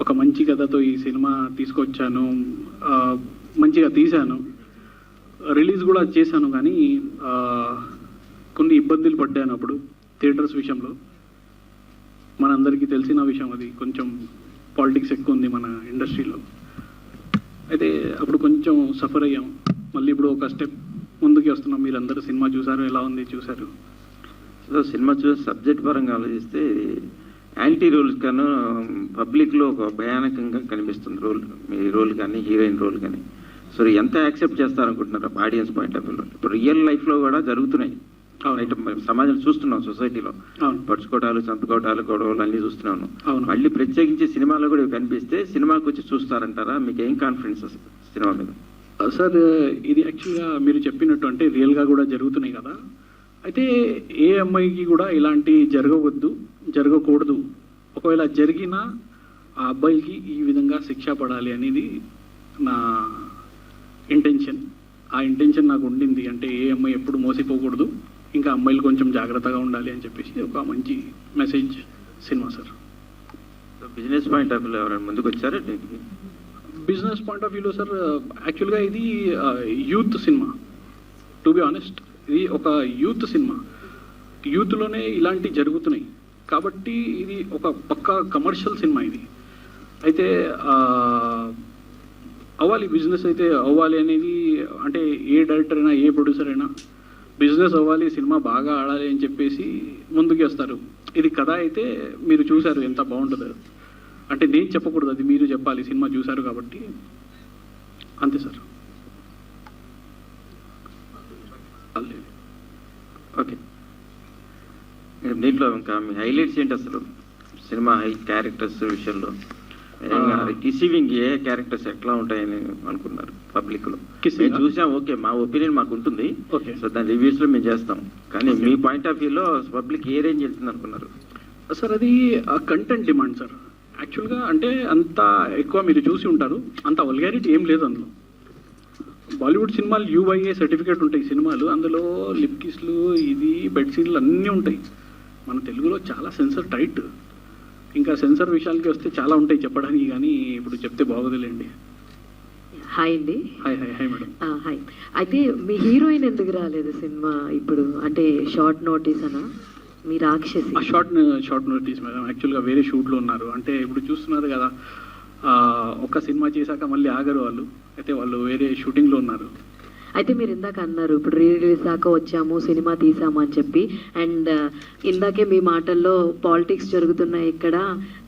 ఒక మంచి కథతో ఈ సినిమా తీసుకొచ్చాను, మంచిగా తీశాను, రిలీజ్ కూడా చేశాను. కానీ కొన్ని ఇబ్బందులు పడ్డాను అప్పుడు థియేటర్స్ విషయంలో. మనందరికీ తెలిసిన విషయం, అది కొంచెం పాలిటిక్స్ ఎక్కువ ఉంది మన ఇండస్ట్రీలో. అయితే అప్పుడు కొంచెం సఫర్ అయ్యాం. మళ్ళీ ఇప్పుడు ఒక స్టెప్ ముందుకు వస్తున్నాం. మీరు అందరూ సినిమా చూసారు, ఎలా ఉంది చూసారు? సో సినిమా చూసి సబ్జెక్ట్ పరంగా ఆలోచిస్తే యాంటీ రోల్స్ కన్నా పబ్లిక్లో ఒక భయానకంగా కనిపిస్తుంది రోల్, మీ రోల్ కానీ హీరోయిన్ రోల్ కానీ. సో ఎంత యాక్సెప్ట్ చేస్తారనుకుంటున్నారు ఆడియన్స్ పాయింట్ ఆఫ్ వ్యూలో? ఇప్పుడు రియల్ లైఫ్లో కూడా జరుగుతున్నాయి, సమాజం చూస్తున్నాం, సొసైటీలో పడుచుకోవటాలు, చంపుకోవటాలు, గొడవలు అన్నీ చూస్తున్నాను. మళ్ళీ ప్రత్యేకించి సినిమాలో కూడా కనిపిస్తే సినిమాకి వచ్చి చూస్తారంటారా? మీకు ఏం కాన్ఫిడెన్స్ సినిమా మీద? సార్, ఇది యాక్చువల్గా మీరు చెప్పినట్టు అంటే రియల్గా కూడా జరుగుతున్నాయి కదా. అయితే ఏ అమ్మాయికి కూడా ఇలాంటి జరగకూడదు. ఒకవేళ జరిగినా ఆ అబ్బాయికి ఈ విధంగా శిక్ష పడాలి అనేది నా ఇంటెన్షన్. ఆ ఇంటెన్షన్ నాకు ఉండింది. అంటే ఏ అమ్మాయి ఎప్పుడు మోసిపోకూడదు, ఇంకా అమ్మాయిలు కొంచెం జాగ్రత్తగా ఉండాలి అని చెప్పేసి ఒక మంచి message cinema sir. Business point of వ్యూలో ఎవరైనా ముందుకు వచ్చారా? బిజినెస్ పాయింట్ ఆఫ్ వ్యూలో సార్, యాక్చువల్గా ఇది youth cinema. To be honest, ఇది ఒక యూత్ సినిమా. యూత్లోనే ఇలాంటివి జరుగుతున్నాయి కాబట్టి ఇది ఒక పక్కా కమర్షియల్ సినిమా ఇది. అయితే అవ్వాలి, బిజినెస్ అయితే అవ్వాలి అనేది, అంటే ఏ డైరెక్టర్ అయినా ఏ ప్రొడ్యూసర్ అయినా బిజినెస్ అవ్వాలి, సినిమా బాగా ఆడాలి అని చెప్పేసి ముందుకు వస్తారు. ఇది కథ అయితే మీరు చూశారు ఎంత బాగుంటుందో. అంటే నేను చెప్పకూడదు, అది మీరు చెప్పాలి, సినిమా చూశారు కాబట్టి. అంతే సార్. ఓకే, దీంట్లో ఇంకా మీ హైలైట్స్ ఏంటి అసలు సినిమా క్యారెక్టర్స్ విషయంలో? రిసీవింగ్ ఏ క్యారెక్టర్స్ ఎట్లా ఉంటాయని అనుకున్నారు పబ్లిక్లో? మేము చూసాం, ఓకే, మా ఒపీనియన్ మాకు ఉంటుంది, సో దాని రివ్యూస్లో మేము చేస్తాం. కానీ మీ పాయింట్ ఆఫ్ వ్యూలో పబ్లిక్ ఏ రేంజ్ వెళ్తుంది అనుకున్నారు? సార్, అది కంటెంట్ డిమాండ్ సార్. యాక్చువల్గా అంటే అంత ఎక్కువ మీరు చూసి ఉంటారు, అంత వల్గారిటీ ఏం లేదు అందులో. బాలీవుడ్ సినిమాలు UIA సర్టిఫికేట్ ఉంటాయి సినిమాలు, అందులో లిప్ కిస్లు, ఇది బెడ్ సీన్లు అన్నీ ఉంటాయి. మన తెలుగులో చాలా సెన్సర్ టైట్. ఇంకా సెన్సర్ విషయాలకి వస్తే చాలా ఉంటాయి చెప్పడానికి, కానీ ఇప్పుడు చెప్తే బాగోదులేండి. హాయ్ అండి. Hi hi hi madam. Hi. అయితే మీ హీరోయిన్ ఎందుకు రాలేదు సినిమా ఇప్పుడు? అంటే షార్ట్ నోటీస్ అనా మీ రాక్షసి? Short notice madam. యాక్చువల్గా వేరే షూట్లో ఉన్నారు. అంటే ఇప్పుడు చూస్తున్నారు కదా, ఒక సినిమా చేశాక మళ్ళీ ఆగరు వాళ్ళు. అయితే వాళ్ళు వేరే షూటింగ్లో ఉన్నారు. అయితే మీరు ఇందాక అన్నారు ఇప్పుడు రిలీజ్ దాకా వచ్చాము, సినిమా తీసాము అని చెప్పి. అండ్ ఇందాకే మీ మాటల్లో పాలిటిక్స్ జరుగుతున్నాయి ఇక్కడ,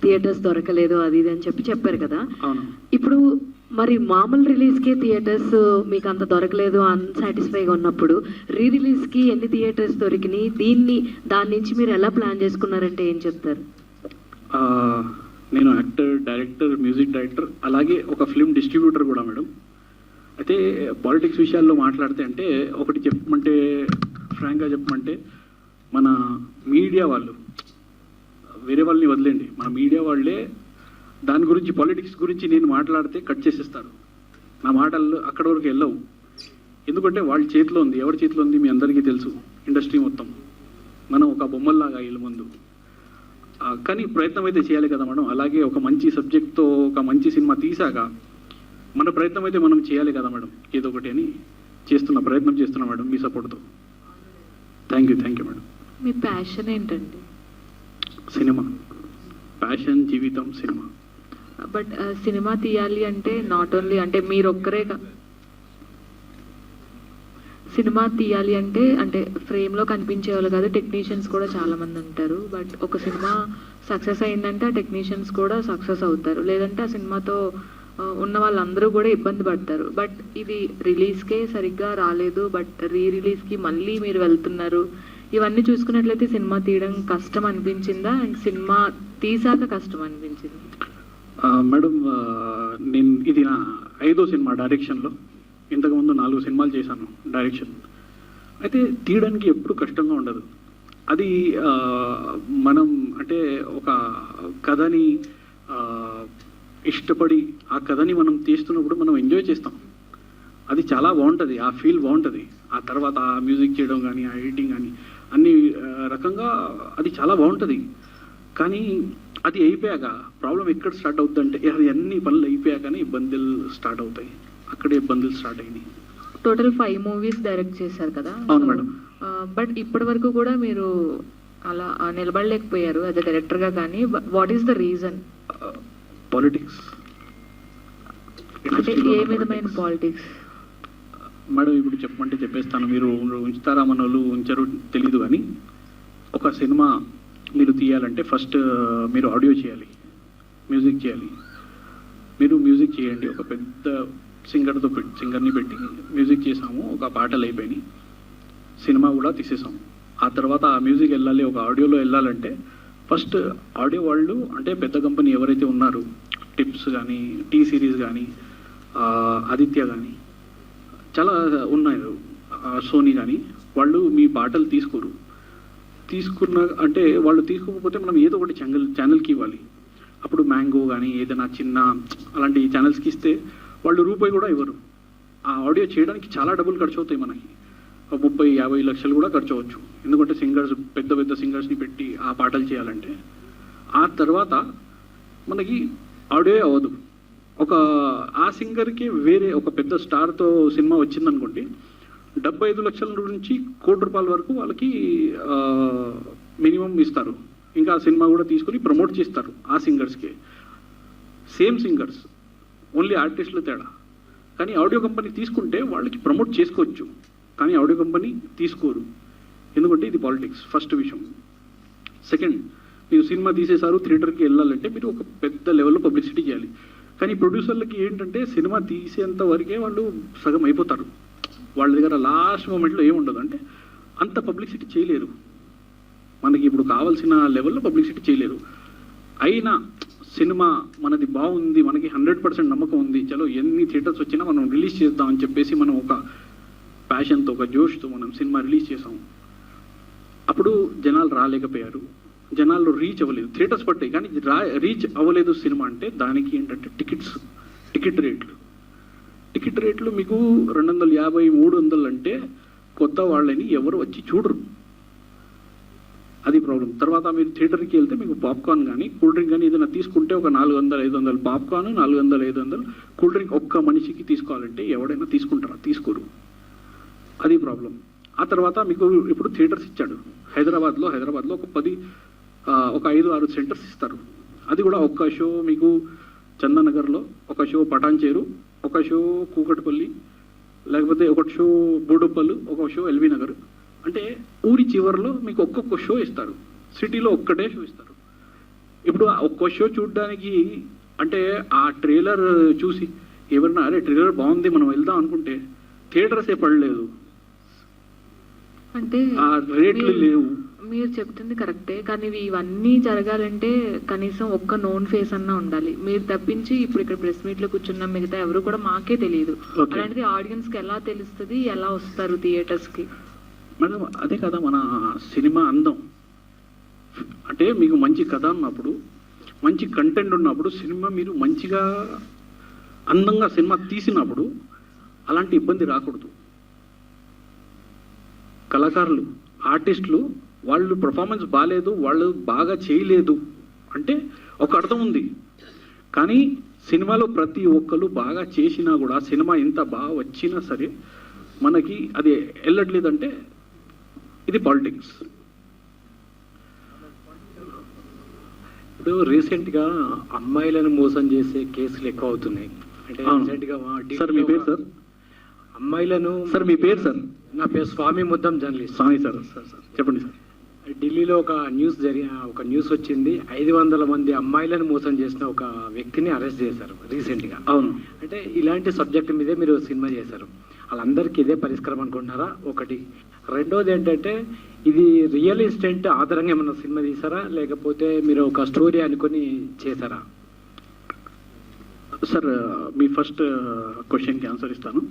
థియేటర్స్ దొరకలేదు, అది ఇది అని చెప్పారు కదా. ఇప్పుడు మరి మామూలు రిలీజ్కే థియేటర్స్ మీకు అంత దొరకలేదు, అన్సాటిస్ఫైగా ఉన్నప్పుడు రిలీజ్కి ఎన్ని థియేటర్స్ దొరికినాయి? దాని నుంచి మీరు ఎలా ప్లాన్ చేసుకున్నారంటే ఏం చెప్తారు? నేను యాక్టర్, డైరెక్టర్, మ్యూజిక్ డైరెక్టర్, అలాగే ఒక ఫిల్మ్ డిస్ట్రిబ్యూటర్ కూడా మేడం. అయితే పాలిటిక్స్ విషయాల్లో మాట్లాడితే అంటే ఒకటి చెప్పమంటే, ఫ్రాంక్గా చెప్పమంటే, మన మీడియా వాళ్ళు, వేరే వాళ్ళని వదిలేండి, మన మీడియా వాళ్ళే దాని గురించి, పాలిటిక్స్ గురించి నేను మాట్లాడితే కట్ చేసేస్తారు. నా మాటలు అక్కడి వరకు వెళ్ళవు. ఎందుకంటే వాళ్ళ చేతిలో ఉంది. ఎవరి చేతిలో ఉంది మీ అందరికీ తెలుసు. ఇండస్ట్రీ మొత్తం మనం ఒక బొమ్మల్లాగా వీళ్ళ ముందు. కానీ ప్రయత్నం అయితే చేయాలి కదా మేడం. అలాగే ఒక మంచి సబ్జెక్ట్తో ఒక మంచి సినిమా తీసాక మన ప్రయత్నం అయితే మనం చేయాలి కదా మేడం, ఏదో ఒకటి అని ప్రయత్నం చేస్తున్నా మేడం, మీ సపోర్ట్తో. Thank you madam. Me passion ఏంటండి? సినిమా ప్యాషన్, జీవితం సినిమా. బట్ సినిమా తీయాలి అంటే నాట్ ఓన్లీ అంటే మీరు ఒక్కరే, సినిమా తీయాలి అంటే ఫ్రేమ్లో కనిపించే వాళ్ళు కాదు, టెక్నీషియన్స్ కూడా చాలామంది ఉంటారు. బట్ ఒక సినిమా సక్సెస్ అయిందంటే ఆ టెక్నీషియన్స్ కూడా సక్సెస్ అవుతారు, లేదంటే ఆ సినిమాతో ఉన్న వాళ్ళందరూ కూడా ఇబ్బంది పడతారు. బట్ ఇది రిలీజ్కే సరిగ్గా రాలేదు, బట్ రిలీజ్కి మళ్ళీ మీరు వెళ్తున్నారు. ఇవన్నీ చూసుకున్నట్లయితే సినిమా తీయడం కష్టం అనిపించిందా, అండ్ సినిమా తీసాక కష్టం అనిపించింది? మేడం, నేను ఇది నా 5వ సినిమా డైరెక్షన్లో. ఇంతకుముందు 4 సినిమాలు చేశాను డైరెక్షన్. అయితే తీయడానికి ఎప్పుడు కష్టంగా ఉండదు. అది మనం అంటే ఒక కథని ఇష్టపడి ఆ కథని మనం తీస్తున్నప్పుడు మనం ఎంజాయ్ చేస్తాం. అది చాలా బాగుంటుంది, ఆ ఫీల్ బాగుంటుంది. ఆ తర్వాత ఆ మ్యూజిక్ చేయడం కానీ, ఆ ఎడిటింగ్ కానీ, అన్ని రకంగా అది చాలా బాగుంటుంది. కానీ అది అయిపోయాక ప్రాబ్లం ఎక్కడ స్టార్ట్ అవుతుంది అంటే అది అన్ని పనులు అయిపోయాకనే ఇబ్బందులు స్టార్ట్ అవుతాయి. అక్కడే ఇబ్బందులు స్టార్ట్ అయినాయి. టోటల్ 5 మూవీస్ డైరెక్ట్ చేశారు కదా. అవును మేడం. బట్ ఇప్పటి వరకు కూడా మీరు అలా నిలబడలేకపోయారు యాజ్ అ డైరెక్టర్గా. కానీ what is the reason? Politics. అంటే ఏ విధమైన పాలిటిక్స్? మేడం ఇప్పుడు చెప్పమంటే చెప్పేస్తాను. మీరు ఉంచుతారా మన వాళ్ళు ఉంచరు తెలీదు, కానీ ఒక సినిమా మీరు తీయాలంటే ఫస్ట్ మీరు ఆడియో చేయాలి, మ్యూజిక్ చేయాలి. మీరు మ్యూజిక్ చేయండి, ఒక పెద్ద సింగర్ని పెట్టి మ్యూజిక్ చేసాము, ఒక పాటలు అయిపోయినాయి, సినిమా కూడా తీసేసాము. ఆ తర్వాత ఆ మ్యూజిక్ వెళ్ళాలి, ఒక ఆడియోలో వెళ్ళాలంటే ఫస్ట్ ఆడియో వాళ్ళు అంటే పెద్ద కంపెనీ ఎవరైతే ఉన్నారో, టిప్స్ కానీ, టీ సిరీస్ కానీ, ఆదిత్య కానీ, చాలా ఉన్నాయి, సోనీ కానీ, వాళ్ళు మీ పాటలు తీసుకున్న అంటే వాళ్ళు తీసుకోకపోతే మనం ఏదో ఒకటి ఛానల్కి ఇవ్వాలి. అప్పుడు మ్యాంగో కానీ ఏదైనా చిన్న అలాంటి ఛానల్స్కి ఇస్తే వాళ్ళు రూపాయి కూడా ఇవ్వరు. ఆ ఆడియో చేయడానికి చాలా డబ్బులు ఖర్చు అవుతాయి, మనకి 30-50 లక్షలు కూడా ఖర్చు అవ్వచ్చు. ఎందుకంటే పెద్ద సింగర్స్ని పెట్టి ఆ పాటలు చేయాలంటే. ఆ తర్వాత మనకి ఆడియో అవ్వదు. ఆ సింగర్కి వేరే ఒక పెద్ద స్టార్తో సినిమా వచ్చిందనుకోండి, 75 లక్షల నుంచి ₹1,00,00,000 వరకు వాళ్ళకి మినిమం ఇస్తారు. ఇంకా ఆ సినిమా కూడా తీసుకొని ప్రమోట్ చేస్తారు ఆ సింగర్స్కి. సేమ్ సింగర్స్, ఓన్లీ ఆర్టిస్టుల తేడా. కానీ ఆడియో కంపెనీ తీసుకుంటే వాళ్ళకి ప్రమోట్ చేసుకోవచ్చు, కానీ ఆడియో కంపెనీ తీసుకోరు. ఎందుకంటే ఇది పాలిటిక్స్, ఫస్ట్ విషయం. సెకండ్, మీరు సినిమా తీసేశారు, థియేటర్కి వెళ్ళాలంటే మీరు ఒక పెద్ద లెవెల్లో పబ్లిసిటీ చేయాలి. కానీ ప్రొడ్యూసర్లకి ఏంటంటే సినిమా తీసేంత వరకే వాళ్ళు సగం అయిపోతారు. వాళ్ళ దగ్గర లాస్ట్ మూమెంట్లో ఏముండదు, అంటే అంత పబ్లిసిటీ చేయలేరు. మనకి ఇప్పుడు కావాల్సిన లెవెల్లో పబ్లిసిటీ చేయలేరు. అయినా సినిమా మనది బాగుంది, మనకి 100% నమ్మకం ఉంది, చలో ఎన్ని థియేటర్స్ వచ్చినా మనం రిలీజ్ చేద్దాం అని చెప్పేసి మనం ఒక ప్యాషన్తో, ఒక జోష్తో మనం సినిమా రిలీజ్ చేసాం. అప్పుడు జనాలు రాలేకపోయారు, జనాల్లో రీచ్ అవ్వలేదు. థియేటర్స్ పట్టాయి కానీ రీచ్ అవ్వలేదు సినిమా అంటే దానికి ఏంటంటే టికెట్ రేట్లు మీకు 250-300 అంటే కొత్త వాళ్ళని ఎవరు వచ్చి చూడరు. అది ప్రాబ్లం. తర్వాత మీరు థియేటర్కి వెళ్తే మీకు పాప్కార్న్ కానీ కూల్ డ్రింక్ కానీ ఏదైనా తీసుకుంటే ఒక 400-500 పాప్కార్న్, 400-500 కూల్ డ్రింక్ ఒక్క మనిషికి తీసుకోవాలంటే ఎవడైనా తీసుకుంటారా? తీసుకోరు. అది ప్రాబ్లం. ఆ తర్వాత మీకు ఇప్పుడు థియేటర్స్ ఇచ్చాడు. హైదరాబాద్లో ఒక 5-6 సెంటర్స్ ఇస్తారు. అది కూడా ఒక్క షో మీకు చందనగర్లో, ఒక షో పటాన్చేరు, ఒక షో కూకట్పల్లి, లేకపోతే ఒక షో బోడుప్పల్లు, ఒక షో ఎల్బీ నగర్. అంటే ఊరి చివరిలో మీకు ఒక్కొక్క షో ఇస్తారు. సిటీలో ఒక్కటే షో ఇస్తారు. ఇప్పుడు ఒక్క షో చూడడానికి అంటే ఆ ట్రైలర్ చూసి ఎవరన్నా అరే ట్రైలర్ బాగుంది మనం వెళ్దాం అనుకుంటే థియేటర్సే పడలేదు, అంటే ఆ రేట్లు లేవు. మీరు చెప్తుంది కరెక్టే, కానీ ఇవన్నీ జరగాలంటే కనీసం ఒక్క నోన్ ఫేస్ అన్నా ఉండాలి. మీరు తప్పించి ఇప్పుడు ఇక్కడ ప్రెస్ మీట్లో కూర్చున్న మిగతా ఎవరు కూడా మాకే తెలియదు. అలాంటిది ఆడియన్స్కి ఎలా తెలుస్తుంది, ఎలా వస్తారు థియేటర్స్కి? మేడం అదే కదా మన సినిమా అందం. అంటే మీకు మంచి కథ ఉన్నప్పుడు, మంచి కంటెంట్ ఉన్నప్పుడు, సినిమా మీరు మంచిగా అందంగా సినిమా తీసినప్పుడు అలాంటి ఇబ్బంది రాకూడదు. కళాకారులు, ఆర్టిస్టులు వాళ్ళు పర్ఫార్మెన్స్ బాగాలేదు, వాళ్ళు బాగా చేయలేదు అంటే ఒక అర్థం ఉంది. కానీ సినిమాలో ప్రతి ఒక్కరు బాగా చేసినా కూడా, సినిమా ఎంత బాగా వచ్చినా సరే మనకి అది వెళ్ళట్లేదంటే ఇది పాలిటిక్స్. ఇప్పుడు రీసెంట్గా అమ్మాయిలను మోసం చేసే కేసులు ఎక్కువ అవుతున్నాయి. అంటే రీసెంట్గా సార్ మీ పేరు సార్? అమ్మాయిలను సార్ మీ పేరు సార్? నా పేరు స్వామి ముద్దం జర్నలిస్ట్. స్వామి సార్. సార్ చెప్పండి సార్. ఢిల్లీలో ఒక న్యూస్ వచ్చింది. 500 మంది అమ్మాయిలను మోసం చేసిన ఒక వ్యక్తిని అరెస్ట్ చేశారు రీసెంట్గా. అవును. అంటే ఇలాంటి సబ్జెక్ట్ మీదే మీరు సినిమా చేశారు, వాళ్ళందరికీ ఇదే పరిష్కారం అనుకుంటున్నారా? ఒకటి. రెండోది ఏంటంటే ఇది రియల్ ఇన్సిడెంట్ ఆధారంగా ఏమన్నా సినిమా తీసారా, లేకపోతే మీరు ఒక స్టోరీ అనుకొని చేశారా? సార్ మీ ఫస్ట్ క్వశ్చన్కి ఆన్సర్ ఇస్తాను.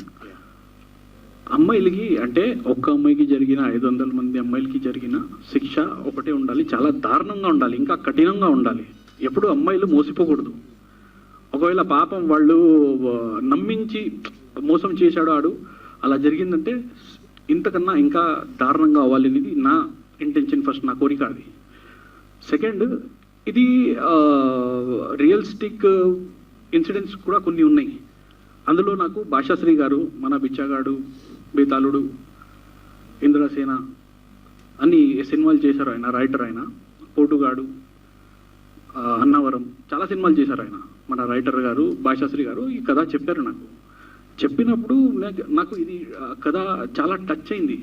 అమ్మాయిలకి అంటే ఒక్క అమ్మాయికి జరిగిన 500 మంది అమ్మాయిలకి జరిగిన శిక్ష ఒకటే ఉండాలి, చాలా దారుణంగా ఉండాలి, ఇంకా కఠినంగా ఉండాలి. ఎప్పుడు అమ్మాయిలు మోసపోకూడదు. ఒకవేళ పాపం వాళ్ళు నమ్మించి మోసం చేశాడు ఆడు, అలా జరిగిందంటే ఇంతకన్నా ఇంకా దారుణంగా అవ్వాలి అనేది నా ఇంటెన్షన్, ఫస్ట్ నా కోరిక అది. సెకండ్, ఇది రియలిస్టిక్ ఇన్సిడెంట్స్ కూడా కొన్ని ఉన్నాయి. అందులో నాకు భాషాశ్రీ గారు, మన బిచ్చగాడు, బేతాళుడు, ఇంద్రసేన అన్ని సినిమాలు చేశారు ఆయన, రైటర్ ఆయన. పోటుగాడు, అన్నవరం, చాలా సినిమాలు చేశారు ఆయన, మన రైటర్ గారు భాషాశ్రీ గారు. ఈ కథ చెప్పారు నాకు. చెప్పినప్పుడు నాకు ఇది కథ చాలా టచ్ అయింది.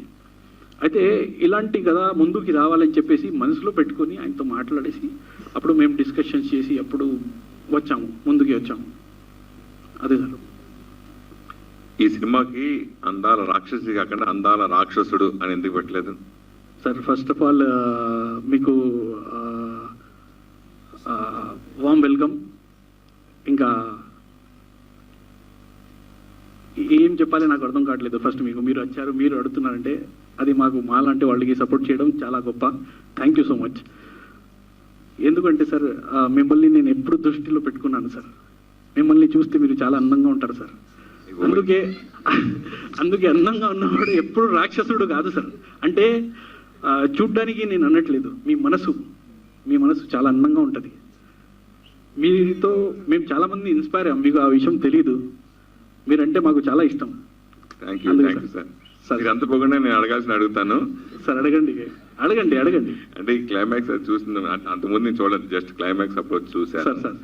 అయితే ఇలాంటి కథ ముందుకి రావాలని చెప్పేసి మనసులో పెట్టుకొని ఆయనతో మాట్లాడేసి అప్పుడు మేము డిస్కషన్స్ చేసి అప్పుడు ముందుకి వచ్చాము. అదే సార్. ఈ సినిమాకి అందాల రాక్షసి కాకుండా అందాల రాక్షసుడు అని ఎందుకు పెట్టలేదు సార్? ఫస్ట్ ఆఫ్ ఆల్ మీకు వామ్ వెల్కమ్. ఇంకా ఏం చెప్పాలి నాకు అర్థం కావట్లేదు. ఫస్ట్ మీరు వచ్చారు, మీరు అడుగుతున్నారంటే అది మాకు మాలాంటి వాళ్ళకి సపోర్ట్ చేయడం చాలా గొప్ప. Thank you so much. ఎందుకంటే సార్ మిమ్మల్ని నేను ఎప్పుడు దృష్టిలో పెట్టుకున్నాను సార్. మిమ్మల్ని చూస్తే మీరు చాలా అందంగా ఉంటారు సార్. అందుకే అందంగా ఉన్నవాడు ఎప్పుడు రాక్షసుడు కాదు సార్. అంటే చూడ్డానికి నేను అనట్లేదు, మీ మనసు చాలా అందంగా ఉంటుంది. మీతో మేము చాలా మంది ఇన్స్పైర్ అయ్యాం. మీకు ఆ విషయం తెలీదు. మీరంటే మాకు చాలా ఇష్టం. Thank you sir. మీరు అంత పోకుండా నేను అడుగుతాను సార్. అడగండి. అంటే ఈ క్లైమాక్స్ అది చూసిన అంతకుముందు నేను చూడలేదు, జస్ట్ క్లైమాక్స్ అప్రోచ్ చూశాను.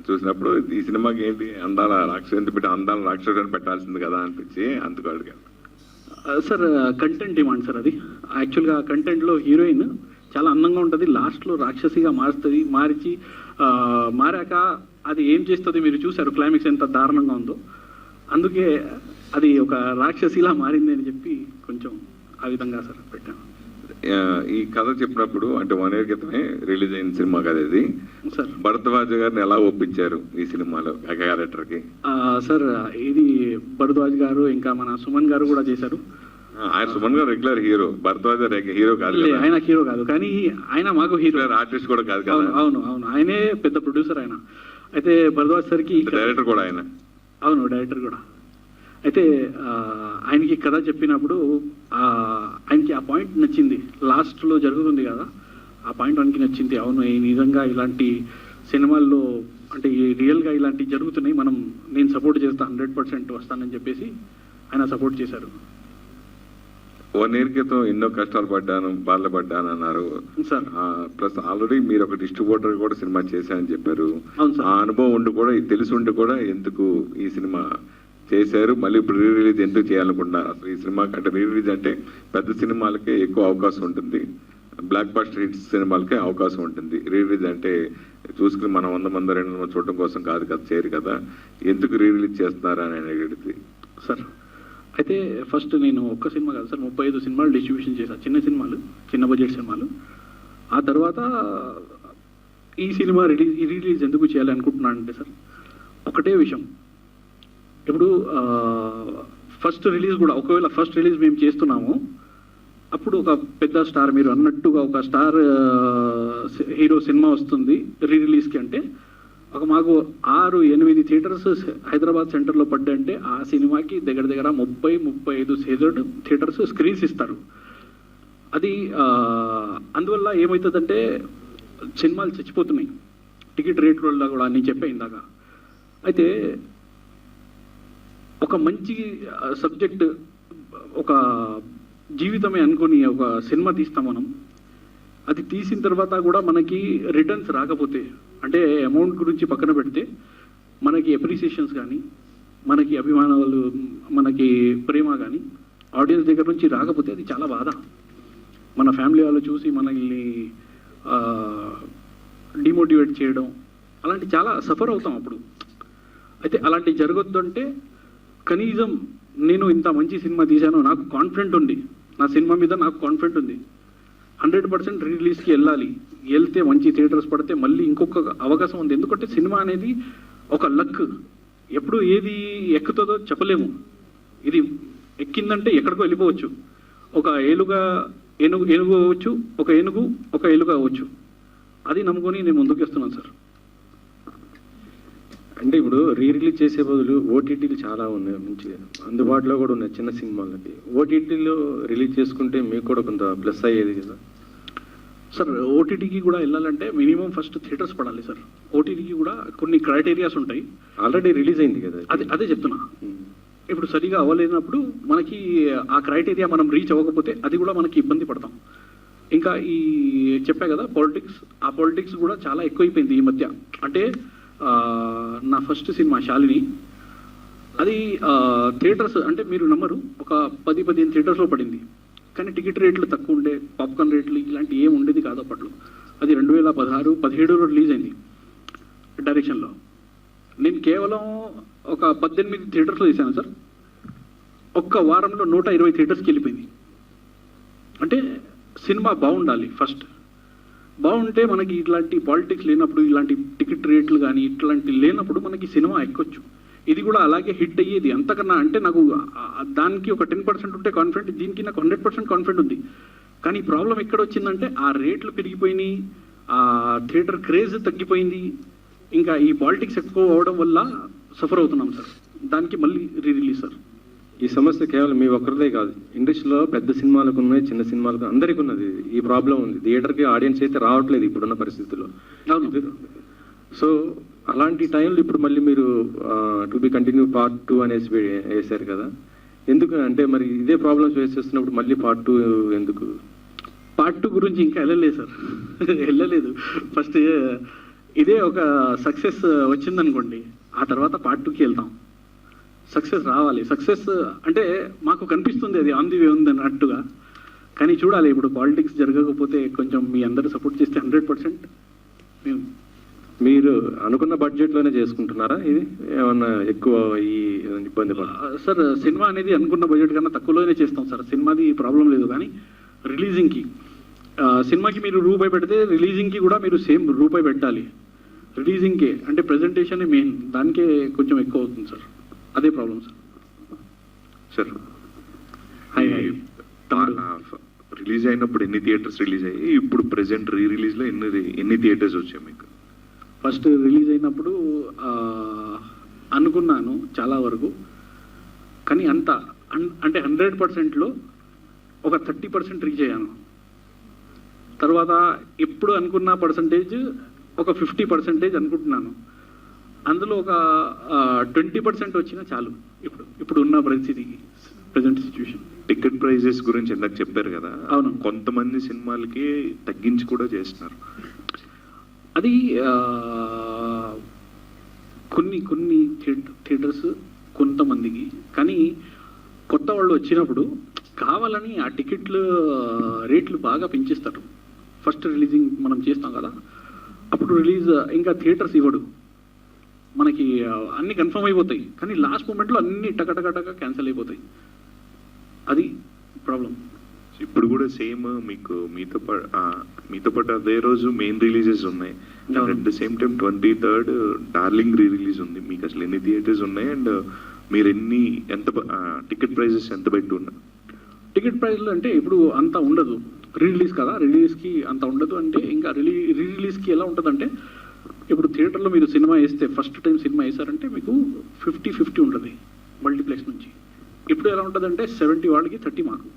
చూసినప్పుడు ఈ సినిమాకి ఏంటి అందాల రాక్షసు పెట్టి అందాల రాక్షసు అని పెట్టాల్సింది కదా అనిపించి అందుకు అడిగాను. Sir content demand sir. అది యాక్చువల్గా కంటెంట్లో హీరోయిన్ చాలా అందంగా ఉంటుంది, లాస్ట్లో రాక్షసిగా మారుస్తుంది. మారాక అది ఏం చేస్తుంది మీరు చూశారు, క్లైమాక్స్ ఎంత దారుణంగా ఉందో. అందుకే అది ఒక రాక్షసిలా మారింది అని చెప్పి కొంచెం ఆ విధంగా సార్ పెట్టాను. ఈ కథ చెప్పినప్పుడు అంటే 1 year క్రితమే రిలీజ్ అయిన సినిమా కదా ఇది. సార్ భరద్వాజ్ గారిని ఎలా ఒప్పించారు ఈ సినిమాలో క్యారెక్టర్ కి? సార్ ఇది భరద్వాజ్ గారు ఇంకా మన సుమన్ గారు కూడా చేశారు. ఆయన సుమన్ గారు రెగ్యులర్ హీరో, భరద్వాజ్ హీరో కాదు. ఆయన హీరో కాదు, కానీ ఆయన మాకు హీరో, ఆర్టిస్ట్ కూడా కాదు కదా. అవును, ఆయనే పెద్ద ప్రొడ్యూసర్ ఆయన. అయితే భరద్వాజ్ సార్కి డైరెక్టర్ కూడా ఆయన. అవును, డైరెక్టర్ కూడా. అయితే ఆయనకి కథ చెప్పినప్పుడు ఆయనకి ఆ పాయింట్ నచ్చింది. లాస్ట్లో జరుగుతుంది కదా, ఆ పాయింట్ ఆయనకి నచ్చింది. అవును, నిజంగా ఇలాంటి సినిమాల్లో అంటే రియల్గా ఇలాంటివి జరుగుతున్నాయి, నేను సపోర్ట్ చేస్తాను, 100% వస్తానని చెప్పేసి ఆయన సపోర్ట్ చేశారు. 1 year క్రితం ఎన్నో కష్టాలు బాధపడ్డాను అన్నారు సార్. ప్లస్ ఆల్రెడీ మీరు ఒక డిస్ట్రిబ్యూటర్ కూడా సినిమా చేశారని చెప్పారు. అవును సార్. ఆ అనుభవం ఉండి కూడా తెలిసి ఉండి కూడా ఎందుకు ఈ సినిమా చేశారు? మళ్ళీ ఇప్పుడు రీ రిలీజ్ ఎందుకు చేయాలనుకుంటున్నారు? అసలు ఈ సినిమా అంటే రీ రిలీజ్ అంటే పెద్ద సినిమాలకే ఎక్కువ అవకాశం ఉంటుంది, బ్లాక్ బస్టర్ హిట్స్ సినిమాలకే అవకాశం ఉంటుంది. రీ రిలీజ్ అంటే చూసుకుని మనం 100 మంది 200 మంది చూడటం కోసం కాదు కదా, చేయరు కదా. ఎందుకు రీ రిలీజ్ చేస్తున్నారు అని అడిగితే సార్, అయితే ఫస్ట్ నేను ఒక్క సినిమా కాదు సార్, 35 సినిమాలు డిస్ట్రిబ్యూషన్ చేశాను. చిన్న బడ్జెట్ సినిమాలు. ఆ తర్వాత ఈ సినిమా రిలీజ్ ఎందుకు చేయాలి అనుకుంటున్నానంటే సార్, ఒకటే విషయం. ఇప్పుడు ఫస్ట్ రిలీజ్ కూడా, ఒకవేళ ఫస్ట్ రిలీజ్ మేము చేస్తున్నాము, అప్పుడు ఒక పెద్ద స్టార్, మీరు అన్నట్టుగా ఒక స్టార్ హీరో సినిమా వస్తుంది రిలీజ్కి అంటే, మాకు 6-8 థియేటర్స్ హైదరాబాద్ సెంటర్లో పడ్డంటే ఆ సినిమాకి దగ్గర 30-35 థియేటర్స్ స్క్రీన్స్ ఇస్తారు. అది అందువల్ల ఏమవుతుందంటే సినిమాలు చచ్చిపోతున్నాయి టికెట్ రేట్ల వల్ల కూడా, నేను చెప్పే ఇందాక. అయితే ఒక మంచి సబ్జెక్ట్, ఒక జీవితమే అనుకొని ఒక సినిమా తీస్తాం మనం. అది తీసిన తర్వాత కూడా మనకి రిటర్న్స్ రాకపోతే, అంటే అమౌంట్ గురించి పక్కన పెడితే, మనకి అప్రిసియేషన్స్ కానీ, మనకి అభిమానాలు, మనకి ప్రేమ కానీ ఆడియన్స్ దగ్గర నుంచి రాకపోతే అది చాలా బాధ. మన ఫ్యామిలీ వాళ్ళు చూసి మనల్ని డిమోటివేట్ చేయడం, అలాంటి చాలా సఫర్ అవుతాం అప్పుడు. అయితే అలాంటివి జరగొద్దు అంటే కనీసం నేను ఇంత మంచి సినిమా తీశాను, నాకు కాన్ఫిడెంట్ ఉంది, నా సినిమా మీద నాకు కాన్ఫిడెంట్ ఉంది, 100% రిలీజ్కి వెళ్తే మంచి థియేటర్స్ పడితే మళ్ళీ ఇంకొక అవకాశం ఉంది. ఎందుకంటే సినిమా అనేది ఒక లక్, ఎప్పుడు ఏది ఎక్కుతుందో చెప్పలేము. ఇది ఎక్కిందంటే ఎక్కడికో వెళ్ళిపోవచ్చు. ఒక ఏనుగు అవ్వచ్చు, ఒక ఎలుగు అవ్వచ్చు. అది నమ్ముకొని నేను ముందుకు వస్తున్నాను సార్. అంటే ఇప్పుడు రిలీజ్ చేసే బదులు ఓటీటీలు చాలా ఉన్నాయి, మంచిగా అందుబాటులో కూడా ఉన్నాయి చిన్న సినిమాలకి. ఓటీటీలో రిలీజ్ చేసుకుంటే మీకు కూడా కొంత ప్లస్ అయ్యేది కదా సార్ ఓటీటీకి కూడా వెళ్ళాలంటే మినిమం ఫస్ట్ థియేటర్స్ పడాలి సార్. ఓటీటీకి కూడా కొన్ని క్రైటీరియాస్ ఉంటాయి. ఆల్రెడీ రిలీజ్ అయింది కదా. అదే చెప్తున్నా. ఇప్పుడు సరిగా అవ్వలేనప్పుడు మనకి ఆ క్రైటీరియా మనం రీచ్ అవ్వకపోతే అది కూడా మనకి ఇబ్బంది పడతాం. ఇంకా ఈ చెప్పా కదా పాలిటిక్స్, ఆ పాలిటిక్స్ కూడా చాలా ఎక్కువైపోయింది ఈ మధ్య. అంటే నా ఫస్ట్ సినిమా శాలిని, అది థియేటర్స్ అంటే మీరు నమ్మరు, ఒక 10-15 థియేటర్స్లో పడింది. కానీ టికెట్ రేట్లు తక్కువ ఉండే, పాప్కార్న్ రేట్లు ఇలాంటి ఏం ఉండేది కాదు అప్పట్లో. అది 2016-17లో రిలీజ్ అయింది డైరెక్షన్లో. నేను కేవలం ఒక 18 థియేటర్స్లో తీశాను సార్. ఒక్క వారంలో 120 థియేటర్స్కి వెళ్ళిపోయింది. అంటే సినిమా బాగుండాలి ఫస్ట్. బాగుంటే మనకి ఇట్లాంటి పాలిటిక్స్ లేనప్పుడు, ఇలాంటి టికెట్ రేట్లు కానీ ఇట్లాంటి లేనప్పుడు మనకి సినిమా ఎక్కొచ్చు. ఇది కూడా అలాగే హిట్ అయ్యేది. అంతకన్నా అంటే నాకు దానికి ఒక 10% ఉంటే కాన్ఫిడెంట్, దీనికి నాకు 100% కాన్ఫిడెంట్ ఉంది. కానీ ప్రాబ్లం ఎక్కడ వచ్చిందంటే ఆ రేట్లు పెరిగిపోయినాయి, ఆ థియేటర్ క్రేజ్ తగ్గిపోయింది. ఇంకా ఈ పాలిటిక్స్ ఎక్కువ అవడం వల్ల సఫర్ అవుతున్నాం సార్. దానికి మళ్ళీ రిలీజ్ సార్. ఈ సమస్య కేవలం మీ ఒక్కరిదే కాదు, ఇండస్ట్రీలో పెద్ద సినిమాలకు ఉన్నాయి, చిన్న సినిమాలకు అందరికీ ఉన్నది. ఈ ప్రాబ్లం ఉంది. థియేటర్కి ఆడియన్స్ అయితే రావట్లేదు ఇప్పుడున్న పరిస్థితుల్లో. సో అలాంటి టైంలో ఇప్పుడు మళ్ళీ మీరు టు బి కంటిన్యూ పార్ట్ 2 అనేసి వేశారు కదా. ఎందుకు అంటే మరి ఇదే ప్రాబ్లమ్స్ ఫేస్ చేస్తున్నప్పుడు మళ్ళీ పార్ట్ 2 ఎందుకు? పార్ట్ 2 గురించి ఇంకా వెళ్ళలేదు సార్. వెళ్ళలేదు. ఫస్ట్ ఇదే ఒక సక్సెస్ వచ్చిందనుకోండి, ఆ తర్వాత పార్ట్ 2కి వెళ్తాం. సక్సెస్ రావాలి. సక్సెస్ అంటే మాకు కనిపిస్తుంది అది ఆన్ ది వే ఉంది అన్నట్టుగా. కానీ చూడాలి, ఇప్పుడు పాలిటిక్స్ జరగకపోతే కొంచెం మీ అందరూ సపోర్ట్ చేస్తే 100% మేము. మీరు అనుకున్న బడ్జెట్లోనే చేసుకుంటున్నారా? ఇది ఏమన్నా ఎక్కువ ఈ ఇబ్బంది సార్? సినిమా అనేది అనుకున్న బడ్జెట్ కన్నా తక్కువలోనే చేస్తాం సార్. సినిమాది ప్రాబ్లం లేదు. కానీ రిలీజింగ్కి, సినిమాకి మీరు రూపాయి పెడితే రిలీజింగ్కి కూడా మీరు సేమ్ రూపాయి పెట్టాలి. రిలీజింగ్కే అంటే ప్రెజెంటేషన్ మెయిన్, దానికే కొంచెం ఎక్కువ అవుతుంది సార్. అదే ప్రాబ్లం సార్. సార్ రిలీజ్ అయినప్పుడు ఎన్ని థియేటర్స్ రిలీజ్ అయ్యాయి? ఇప్పుడు ప్రెసెంట్ రిలీజ్లో ఎన్ని థియేటర్స్ వచ్చాయి మీకు? ఫస్ట్ రిలీజ్ అయినప్పుడు అనుకున్నాను చాలా వరకు, కానీ అంటే 100%లో ఒక 30% రీచ్ అయ్యాను. తర్వాత ఎప్పుడు అనుకున్న పర్సంటేజ్ ఒక 50% అనుకుంటున్నాను. అందులో ఒక 20% వచ్చినా చాలు ఇప్పుడు ఉన్న పరిస్థితికి, ప్రజెంట్ సిచ్యువేషన్. టికెట్ ప్రైజెస్ గురించి ఇందాక చెప్పారు కదా. అవును. కొంతమంది సినిమాలకి తగ్గించి కూడా చేస్తున్నారు. అది కొన్ని థియేటర్స్ కొంతమందికి. కానీ కొత్త వాళ్ళు వచ్చినప్పుడు కావాలని ఆ టికెట్లు రేట్లు బాగా పెంచేస్తారు. ఫస్ట్ రిలీజింగ్ మనం చేస్తాం కదా, అప్పుడు రిలీజ్ ఇంకా థియేటర్స్ ఇవ్వడు మనకి. అన్నీ కన్ఫర్మ్ అయిపోతాయి, కానీ లాస్ట్ మూమెంట్లో అన్నీ టకటక క్యాన్సిల్ అయిపోతాయి. అది ప్రాబ్లం. ఇప్పుడు కూడా సేమ్ మీతో పాటు అదే రోజు మెయిన్ రిలీజెస్ ఉన్నాయి. At the same time 23rd darling release ఉంది. మీకు అసలు ఎన్ని థియేటర్స్ ఉన్నాయి అండ్ మీరు ఎంత టికెట్ ప్రైజెస్ ఎంత పెట్టి ఉన్నారు? టికెట్ ప్రైస్లు అంటే ఇప్పుడు అంత ఉండదు, రిలీజ్ కదా, రిలీజ్కి అంత ఉండదు. అంటే ఇంకా రిలీజ్కి ఎలా ఉంటుందంటే, ఇప్పుడు థియేటర్లో మీరు సినిమా వేస్తే, ఫస్ట్ టైం సినిమా వేసారంటే మీకు 50-50 ఉంటుంది మల్టీప్లెక్స్ నుంచి. ఇప్పుడు ఎలా ఉంటుందంటే 70 వాళ్ళకి 30 మాకు.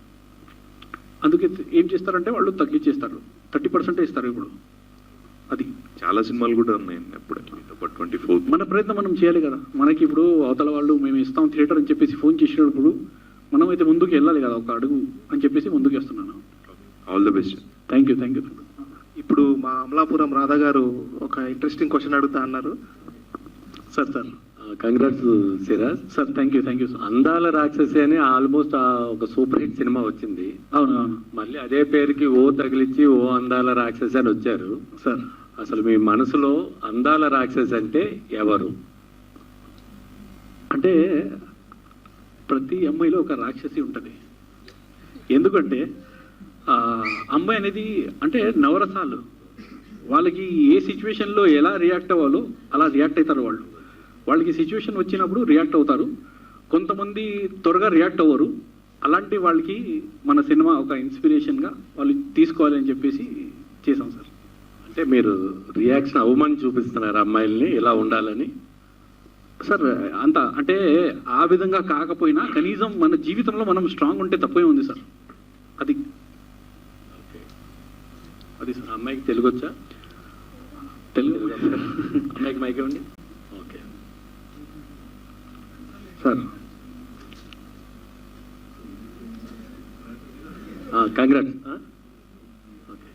అందుకే ఏం చేస్తారంటే వాళ్ళు తగ్గించేస్తారు, 30% ఇస్తారు ఇప్పుడు. అది చాలా సినిమాలు కూడా ఉన్నాయండి అప్పుడు. 24 మన ప్రయత్నం మనం చేయాలి కదా. మనకి ఇప్పుడు అవతల వాళ్ళు మేము ఇస్తాం థియేటర్ అని చెప్పేసి ఫోన్ చేసినప్పుడు మనం అయితే ముందుకు వెళ్ళాలి కదా, ఒక అడుగు అని చెప్పేసి ముందుకు వేస్తున్నాను. All the best. Thank you. ఇప్పుడు మా అమలాపురం రాధా గారు ఒక ఇంట్రెస్టింగ్ క్వశ్చన్ అడుగుతా అన్నారు. Sir congrats Siraj sir. Thank you sir. అందాల రాక్షసి అని ఆల్మోస్ట్ ఒక సూపర్ హిట్ సినిమా వచ్చింది. అవును. మళ్ళీ అదే పేరుకి ఓ తగిలిచ్చి ఓ అందాల రాక్షసి అని వచ్చారు సార్. అసలు మీ మనసులో అందాల రాక్షసి అంటే ఎవరు? అంటే ప్రతి అమ్మాయిలో ఒక రాక్షసి ఉంటుంది. ఎందుకంటే అమ్మాయి అనేది అంటే నవరసాలు, వాళ్ళకి ఏ సిచ్యువేషన్లో ఎలా రియాక్ట్ అవ్వాలో అలా రియాక్ట్ అవుతారు. వాళ్ళకి సిచ్యువేషన్ వచ్చినప్పుడు రియాక్ట్ అవుతారు. కొంతమంది త్వరగా రియాక్ట్ అవ్వరు. అలాంటి వాళ్ళకి మన సినిమా ఒక ఇన్స్పిరేషన్గా వాళ్ళు తీసుకోవాలి అని చెప్పేసి చేసాం సార్. అంటే మీరు రియాక్షన్ అవ్వమని చూపిస్తున్నారు అమ్మాయిల్ని ఇలా ఉండాలని? సార్ అంత అంటే ఆ విధంగా కాకపోయినా కనీసం మన జీవితంలో మనం స్ట్రాంగ్ ఉంటే తప్పే ఉంది సార్. అది అది సార్. అమ్మాయికి తెలుగు వచ్చా? తెలుగు అమ్మాయికి మైక్ ఇవ్వండి. Okay sir congrats. ఓకే,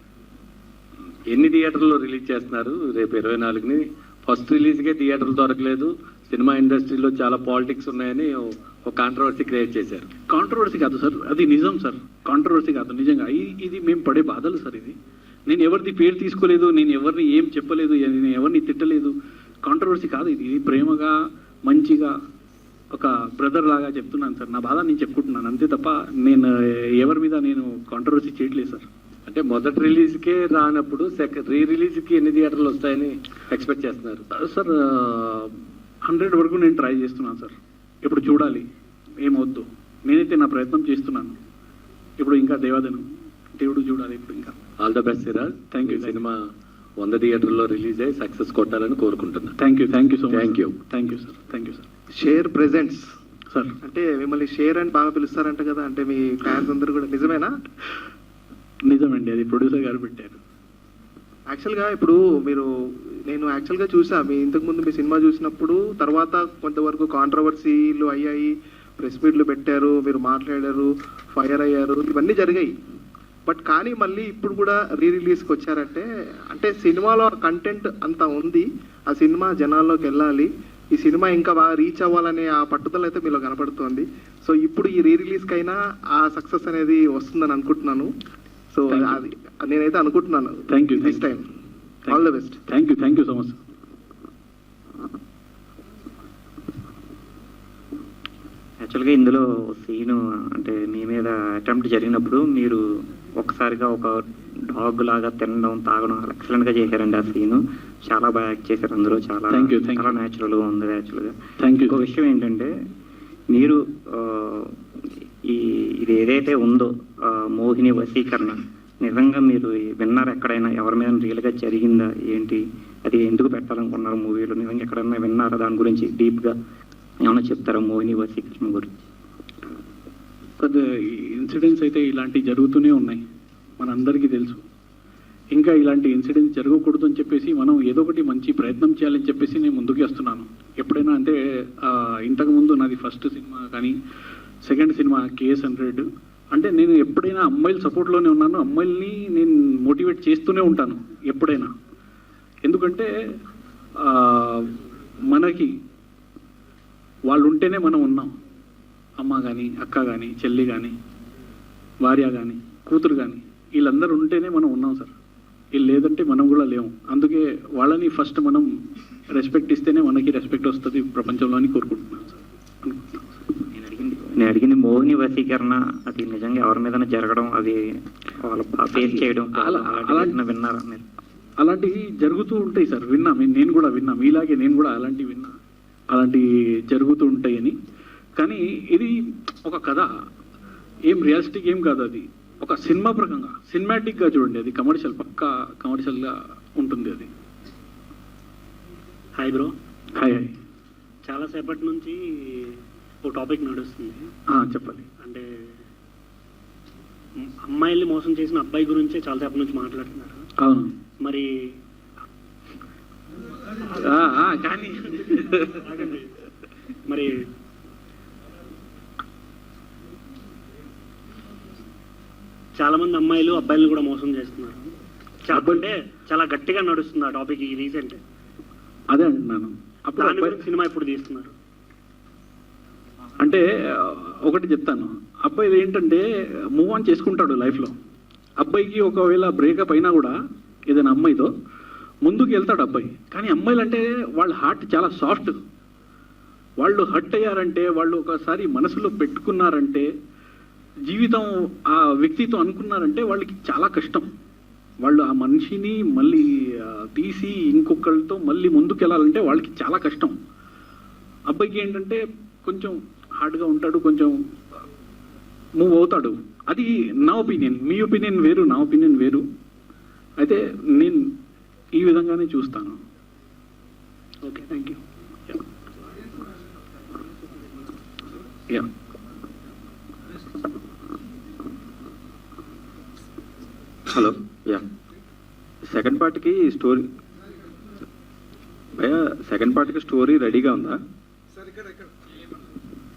ఎన్ని థియేటర్లో రిలీజ్ చేస్తున్నారు? రేపు 24ని ఫస్ట్ రిలీజ్కే థియేటర్లు దొరకలేదు, సినిమా ఇండస్ట్రీలో చాలా పాలిటిక్స్ ఉన్నాయని ఒక కాంట్రవర్సీ క్రియేట్ చేశారు. కాంట్రవర్సీ కాదు సార్, అది నిజం సార్. కాంట్రవర్సీ కాదు, నిజంగా ఇది మేము పడే బాధలు సార్. ఇది నేను ఎవరిది పేరు తీసుకోలేదు, నేను ఎవరిని ఏం చెప్పలేదు, నేను ఎవరిని తిట్టలేదు. కాంట్రవర్సీ కాదు ఇది. ఇది ప్రేమగా మంచిగా ఒక బ్రదర్ లాగా చెప్తున్నాను సార్. నా బాధ నేను చెప్పుకుంటున్నాను అంతే తప్ప నేను ఎవరి మీద నేను కాంట్రవర్సీ చేయట్లేదు సార్. అంటే మొదటి రిలీజ్కే రానప్పుడు రీ రిలీజ్కి ఎన్ని థియేటర్లు వస్తాయని ఎక్స్పెక్ట్ చేస్తున్నారు? సార్ 100 వరకు నేను ట్రై చేస్తున్నాను సార్. ఇప్పుడు చూడాలి ఏమవుద్దు. నేనైతే నా ప్రయత్నం చేస్తున్నాను. ఇప్పుడు ఇంకా దేవుడు చూడాలి ఇప్పుడు ఇంకా. All the best Siraj. Thank you. Cinema 100 థియేటర్లో రిలీజ్ అయ్యి సక్సెస్ కొట్టాలని కోరుకుంటున్నాను. Thank you so much. Thank you. Thank you sir. Thank you sir. Share presents sir అంటే మిమ్మల్ని షేర్ అని బాగా పిలుస్తారంట కదా, అంటే మీ ఫ్యాన్స్ అందరూ కూడా నిజమేనా? నిజమండి, అది ప్రొడ్యూసర్ గారు పెట్టారు. యాక్చువల్గా ఇప్పుడు నేను యాక్చువల్గా చూసా మీ ఇంతకుముందు మీ సినిమా చూసినప్పుడు, తర్వాత కొంతవరకు కాంట్రవర్సీలు అయ్యాయి, ప్రెస్ మీట్లు పెట్టారు, మీరు మాట్లాడారు, ఫైర్ అయ్యారు, ఇవన్నీ జరిగాయి. బట్ కానీ మళ్ళీ ఇప్పుడు కూడా రీ రిలీజ్కి వచ్చారంటే అంటే సినిమాలో కంటెంట్ అంతా ఉంది, ఆ సినిమా జనాల్లోకి వెళ్ళాలి, ఈ సినిమా ఇంకా బాగా రీచ్ అవ్వాలనే ఆ పట్టుదల అయితే మీలో కనపడుతోంది. సో ఇప్పుడు ఈ రీ రిలీజ్కైనా ఆ సక్సెస్ అనేది వస్తుందని అనుకుంటున్నాను. సో అది నేనైతే అనుకుంటున్నాను. Thank you. Next time all the best. Thank you so much. యాక్చువల్గా ఇందులో సీను అంటే మీ మీద అటెంప్ట్ జరిగినప్పుడు మీరు ఒక్కసారిగా ఒక డాగ్ లాగా తినడం తాగడం ఎక్సలెంట్గా చేశారండి. ఆ సీను చాలా బాగా యాక్ట్ చేశారు అందులో. చాలా చాలా న్యాచురల్గా ఉంది యాక్చువల్గా. ఇంకో విషయం ఏంటంటే మీరు ఇది ఏదైతే ఉందో మోహిని వశీకరణ నిజంగా మీరు విన్నారు ఎక్కడైనా? ఎవరి మీద రియల్గా జరిగిందా ఏంటి? అది ఎందుకు పెట్టాలనుకున్నారు మూవీలో? నిజంగా ఎక్కడైనా విన్నారా దాని గురించి డీప్గా ఏమైనా చెప్తారా మోహిని వశీకరణ గురించి? ఇన్సిడెంట్స్ అయితే ఇలాంటివి జరుగుతూనే ఉన్నాయి, మనందరికీ తెలుసు. ఇంకా ఇలాంటి ఇన్సిడెంట్స్ జరగకూడదు అని చెప్పేసి మనం ఏదో ఒకటి మంచి ప్రయత్నం చేయాలని చెప్పేసి నేను ముందుకు వస్తున్నాను. ఎప్పుడైనా అంటే ఇంతకుముందు నాది ఫస్ట్ సినిమా కానీ సెకండ్ సినిమా KS100 అంటే నేను ఎప్పుడైనా అమ్మాయిల సపోర్ట్లోనే ఉన్నాను, అమ్మాయిల్ని నేను మోటివేట్ చేస్తూనే ఉంటాను ఎప్పుడైనా. ఎందుకంటే మనకి వాళ్ళు ఉంటేనే మనం ఉన్నాం. అమ్మ కానీ అక్క కానీ చెల్లి కానీ భార్య కానీ కూతురు కానీ వీళ్ళందరూ ఉంటేనే మనం ఉన్నాం సార్. వీళ్ళు లేదంటే మనం కూడా లేము. అందుకే వాళ్ళని ఫస్ట్ మనం రెస్పెక్ట్ ఇస్తేనే మనకి రెస్పెక్ట్ వస్తుంది ప్రపంచంలో అని కోరుకుంటున్నాను సార్. నేను అడిగింది మోహిని వశీకరణ అది నిజంగా ఎవరి మీద జరగడం, అది వాళ్ళ ఫేస్ చేయడం విన్నారా మీరు? అలాంటివి జరుగుతూ ఉంటాయి సార్, విన్నా. నేను కూడా విన్నా, మీలాగే నేను కూడా అలాంటివి విన్నా, అలాంటివి జరుగుతూ ఉంటాయని. కానీ ఇది ఒక కథ, ఏం రియలిస్టిక్ ఏం కాదు. అది ఒక సినిమా ప్రకంగా సినిమాటిక్గా చూడండి, అది కమర్షియల్, పక్కా కమర్షియల్గా ఉంటుంది అది. Hi bro. హాయ్. చాలాసేపటి నుంచి ఒక టాపిక్ నడుస్తుంది. చెప్పండి. అంటే అమ్మాయిల్ని మోసం చేసిన అబ్బాయి గురించే చాలాసేపటి నుంచి మాట్లాడుతున్నారు. అవును మరి కానీ మరి చాలా మంది అమ్మాయిలు అబ్బాయిలను కూడా మోసం చేస్తున్నారు. అంటే చాలా గట్టిగా నడుస్తుంది ఆ టాపిక్ ఈ రీసెంట్. అదే అంటున్నాను. అప్పుడు సినిమా ఇప్పుడు తీస్తున్నారు. అంటే ఒకటి చెప్తాను, అబ్బాయి ఏంటంటే మూవ్ ఆన్ చేసుకుంటాడు లైఫ్లో. అబ్బాయికి ఒకవేళ బ్రేకప్ అయినా కూడా ఏదైనా అమ్మాయితో ముందుకు వెళ్తాడు అబ్బాయి. కానీ అమ్మాయిలు అంటే వాళ్ళ హార్ట్ చాలా సాఫ్ట్. వాళ్ళు హర్ట్ అయ్యారంటే, వాళ్ళు ఒకసారి మనసులో పెట్టుకున్నారంటే, జీవితం ఆ వ్యక్తితో అనుకున్నారంటే వాళ్ళకి చాలా కష్టం. వాళ్ళు ఆ మనిషిని మళ్ళీ తీసి ఇంకొకరితో మళ్ళీ ముందుకు వెళ్ళాలంటే వాళ్ళకి చాలా కష్టం. అబ్బాయికి ఏంటంటే కొంచెం హార్డ్గా ఉంటాడు, కొంచెం మూవ్ అవుతాడు. అది నా ఒపీనియన్. మీ ఒపీనియన్ వేరు, నా ఒపీనియన్ వేరు. అయితే నేను ఈ విధంగానే చూస్తాను. Okay, thank you. Yeah. Hello. Yeah. Second పార్ట్కి స్టోరీ భయ సెకండ్ పార్ట్కి స్టోరీ రెడీగా ఉందా?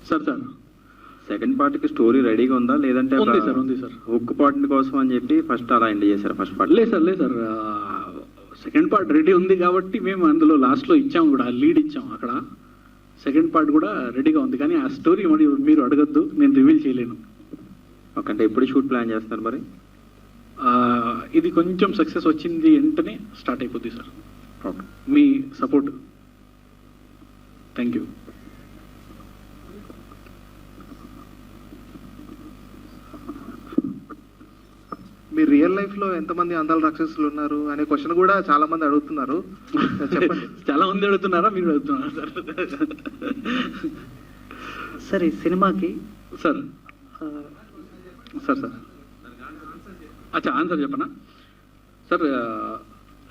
సార్ సెకండ్ పార్ట్కి స్టోరీ రెడీగా ఉందా లేదంటే ఉంది సార్, ఉంది సార్. హుక్ పార్ట్ కోసం అని చెప్పి ఫస్ట్ అలా ఎండ్ చేశారు ఫస్ట్ పార్ట్? లేదు సార్ సెకండ్ పార్ట్ రెడీ ఉంది కాబట్టి మేము అందులో లాస్ట్లో ఇచ్చాము కూడా, లీడ్ ఇచ్చాము అక్కడ. సెకండ్ పార్ట్ కూడా రెడీగా ఉంది, కానీ ఆ స్టోరీ మరి మీరు అడగద్దు, నేను రివీల్ చేయలేను. ఓకే, అంటే ఎప్పుడు షూట్ ప్లాన్ చేస్తున్నారు మరి? ఇది కొంచెం సక్సెస్ వచ్చింది వెంటనే స్టార్ట్ అయిపోద్ది sir. Okay, me support. Thank you. మీరు రియల్ లైఫ్ లో ఎంతమంది అందాల రాక్షసులు ఉన్నారు అనే క్వశ్చన్ కూడా చాలా మంది అడుగుతున్నారు. చెప్పండి. చాలా మంది అడుగుతున్నారా, మీరు అడుగుతున్నారా సార్? సార్ ఈ సినిమాకి సార్ అచ్చా ఆన్సర్ చెప్పనా సార్?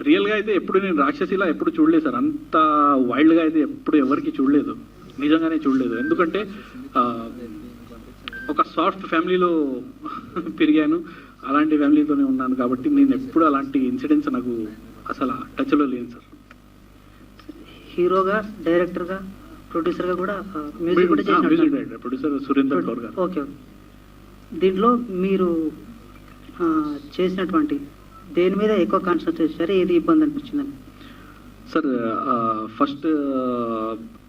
రియల్గా అయితే ఎప్పుడు నేను రాక్షసిలా ఎప్పుడు చూడలేదు సార్. అంత వైల్డ్గా అయితే ఎప్పుడు ఎవరికి చూడలేదు, నిజంగానే చూడలేదు. ఎందుకంటే ఒక సాఫ్ట్ ఫ్యామిలీలో పెరిగాను, అలాంటి ఫ్యామిలీతోనే ఉన్నాను కాబట్టి నేను ఎప్పుడు అలాంటి ఇన్సిడెంట్స్ నాకు అసలు టచ్లో లేను సార్. హీరోగా, డైరెక్టర్గా, ప్రొడ్యూసర్గా కూడా మ్యూజిక్ కూడా music director, producer Surender Kaur గారు. ఓకే, దీంట్లో మీరు చేసినటువంటి దేని మీద ఎక్కువ కాన్సన్ట్రేట్ చేశారు, ఏది ఇబ్బంది అనిపించిందని? సార్ ఫస్ట్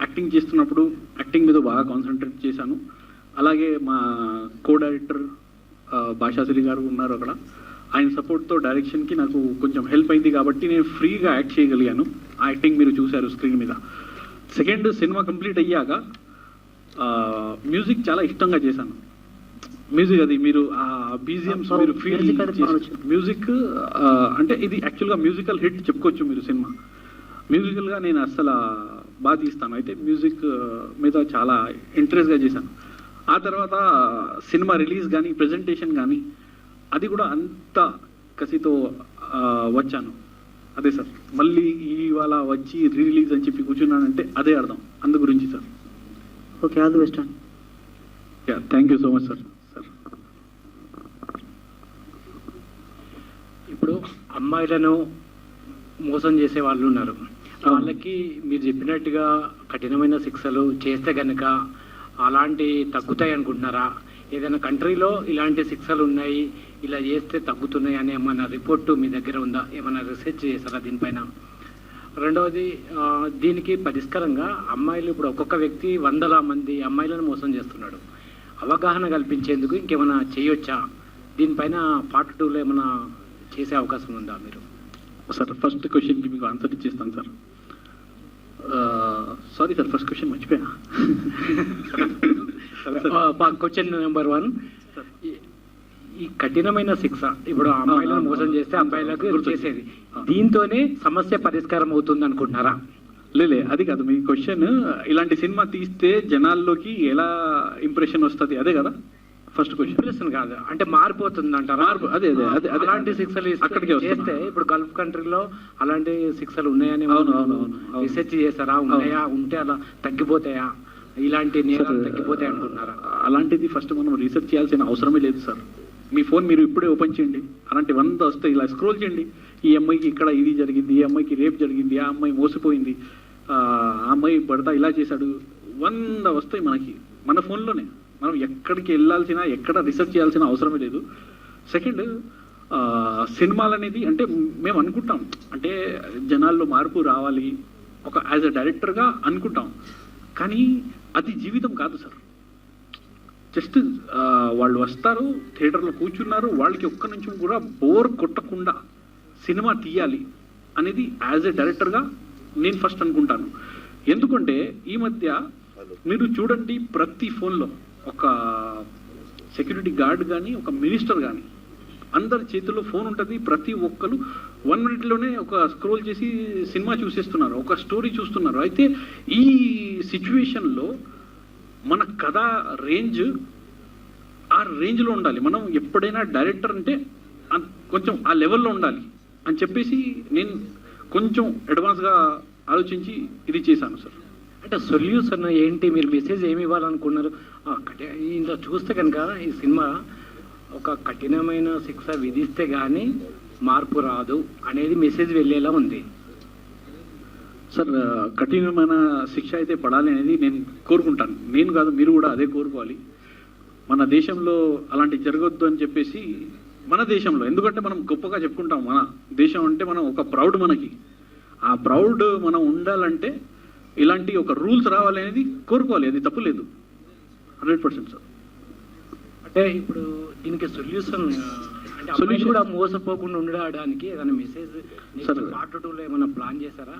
యాక్టింగ్ చేస్తున్నప్పుడు యాక్టింగ్ మీద బాగా కాన్సన్ట్రేట్ చేశాను. అలాగే మా కో డైరెక్టర్ భాషాశ్రీ గారు ఉన్నారు అక్కడ, ఆయన సపోర్ట్తో డైరెక్షన్కి నాకు కొంచెం హెల్ప్ అయింది కాబట్టి నేను ఫ్రీగా యాక్ట్ చేయగలిగాను. ఆ యాక్టింగ్ మీరు చూశారు స్క్రీన్ మీద. సెకండ్ సినిమా కంప్లీట్ అయ్యాక మ్యూజిక్ చాలా ఇష్టంగా చేశాను. మ్యూజిక్ అది మీరు ఆ బీజిఎమ్స్ మీరు ఫీల్ మ్యూజిక్ అంటే ఇది యాక్చువల్గా మ్యూజికల్ హిట్ చెప్పుకోవచ్చు మీరు. సినిమా మ్యూజికల్గా నేను అస్సలు బాగా తీస్తాను, అయితే మ్యూజిక్ మీద చాలా ఇంట్రెస్ట్గా చేశాను. ఆ తర్వాత సినిమా రిలీజ్ కానీ ప్రెజెంటేషన్ కానీ అది కూడా అంత కసితో వచ్చాను. అదే సార్, మళ్ళీ ఇవాళ వచ్చి రిలీజ్ అని చెప్పి కూర్చున్నానంటే అదే అర్థం, అందు గురించి sir. Okay, all the best అండి. Yeah, thank you so much sir. ఇప్పుడు అమ్మాయిలను మోసం చేసే వాళ్ళు ఉన్నారు, వాళ్ళకి మీరు చెప్పినట్టుగా కఠినమైన శిక్షలు చేస్తే కనుక అలాంటి తగ్గుతాయి అనుకుంటున్నారా? ఏదైనా కంట్రీలో ఇలాంటి శిక్షలు ఉన్నాయి, ఇలా చేస్తే తగ్గుతున్నాయి అని ఏమైనా రిపోర్టు మీ దగ్గర ఉందా? ఏమైనా రీసెర్చ్ చేశారా దీనిపైన? రెండవది, దీనికి పరిష్కారంగా అమ్మాయిలు ఇప్పుడు ఒక్కొక్క వ్యక్తి 100 మంది అమ్మాయిలను మోసం చేస్తున్నాడు, అవగాహన కల్పించేందుకు ఇంకేమైనా చేయొచ్చా? దీనిపైన పార్ట్ 2లో ఏమైనా చేసే అవకాశం ఉందా మీరు? సార్ ఫస్ట్ క్వశ్చన్కి మీకు ఆన్సర్ ఇచ్చేస్తాను sir. Sorry sir, first question మర్చిపోయా. క్వశ్చన్ నెంబర్ 1, ఈ కఠినమైన శిక్ష ఇప్పుడు అమ్మాయిలను మోసం చేస్తే అబ్బాయిలకు చేసేది, దీంతోనే సమస్య పరిష్కారం అవుతుంది అనుకుంటున్నారా? లేలే, అది కాదు మీ క్వశ్చన్. ఇలాంటి సినిమా తీస్తే జనాల్లోకి ఎలా ఇంప్రెషన్ వస్తుంది, అదే కదా ఫస్ట్ క్వశ్చన్? ఇంప్రెషన్ కాదు, అంటే మారిపోతుంది అంటారా? మార్పు, అదే అదే అదే అదే అలాంటి శిక్షలు అక్కడికి చేస్తే ఇప్పుడు గల్ఫ్ కంట్రీలో అలాంటి శిక్షలు ఉన్నాయని అవును. రీసెర్చ్ చేస్తారా? ఉన్నాయా? ఉంటే అలా తగ్గిపోతాయా? ఇలాంటి నేరాలు తగ్గిపోతాయి అనుకుంటున్నారా? అలాంటిది ఫస్ట్ మనం రీసెర్చ్ చేయాల్సిన అవసరమే లేదు సార్. మీ ఫోన్ మీరు ఇప్పుడే ఓపెన్ చేయండి, అలాంటి 100 వస్తాయి. ఇలా స్క్రోల్ చేయండి, ఈ అమ్మాయికి ఇక్కడ ఇది జరిగింది, ఈ అమ్మాయికి రేప్ జరిగింది, ఆ అమ్మాయి మోసపోయింది, ఆ అమ్మాయి భర్త ఇలా చేశాడు, 100 వస్తాయి మనకి మన ఫోన్లోనే. మనం ఎక్కడికి వెళ్ళాల్సిన, ఎక్కడ రీసెర్చ్ చేయాల్సిన అవసరమే లేదు. సెకండ్, సినిమాలు అనేది అంటే మేము అనుకుంటాం, అంటే జనాల్లో మార్పు రావాలి ఒక యాజ్ అ డైరెక్టర్గా అనుకుంటాం, కానీ అది జీవితం కాదు సార్. జస్ట్ వాళ్ళు వస్తారు, థియేటర్లో కూర్చున్నారు, వాళ్ళకి ఒక్క నిమిషం కూడా బోర్ కొట్టకుండా సినిమా తీయాలి అనేది యాజ్ ఎ డైరెక్టర్గా నేను ఫస్ట్ అనుకుంటాను. ఎందుకంటే ఈ మధ్య మీరు చూడండి, ప్రతి ఫోన్లో ఒక సెక్యూరిటీ గార్డ్ కానీ, ఒక మినిస్టర్ కానీ, అందరి చేతిలో ఫోన్ ఉంటుంది. ప్రతి ఒక్కరు 1 మినిట్లోనే ఒక స్క్రోల్ చేసి సినిమా చూసేస్తున్నారు, ఒక స్టోరీ చూస్తున్నారు. అయితే ఈ సిచ్యువేషన్లో మన కథ రేంజ్ ఆ రేంజ్లో ఉండాలి. మనం ఎప్పుడైనా డైరెక్టర్ అంటే కొంచెం ఆ లెవెల్లో ఉండాలి అని చెప్పేసి నేను కొంచెం అడ్వాన్స్గా ఆలోచించి ఇది చేశాను సార్. అంటే సొల్యూషన్ ఏంటి, మీరు మెసేజ్ ఏమి ఇవ్వాలనుకున్నారు? ఇందులో చూస్తే కనుక ఈ సినిమా ఒక కఠినమైన శిక్ష విధిస్తే కానీ మార్పు రాదు అనేది మెసేజ్ వెళ్ళేలా ఉంది. సార్ కఠినమైన శిక్ష అయితే పడాలి అనేది నేను కోరుకుంటాను. నేను కాదు, మీరు కూడా అదే కోరుకోవాలి. మన దేశంలో అలాంటి జరగొద్దు అని చెప్పేసి, మన దేశంలో, ఎందుకంటే మనం గొప్పగా చెప్పుకుంటాం మన దేశం అంటే మనం ఒక ప్రౌడ్, మనకి ఆ ప్రౌడ్ మనం ఉండాలంటే ఇలాంటి ఒక రూల్స్ రావాలి అనేది కోరుకోవాలి. అది తప్పు లేదు, 100% సార్. అంటే ఇప్పుడు దీనికి సొల్యూషన్ Solution కూడా మోసపోకుండా ఉండడానికి ఏదైనా మెసేజ్ సార్ పార్ట్ 2లో ఏమైనా ప్లాన్ చేశారా?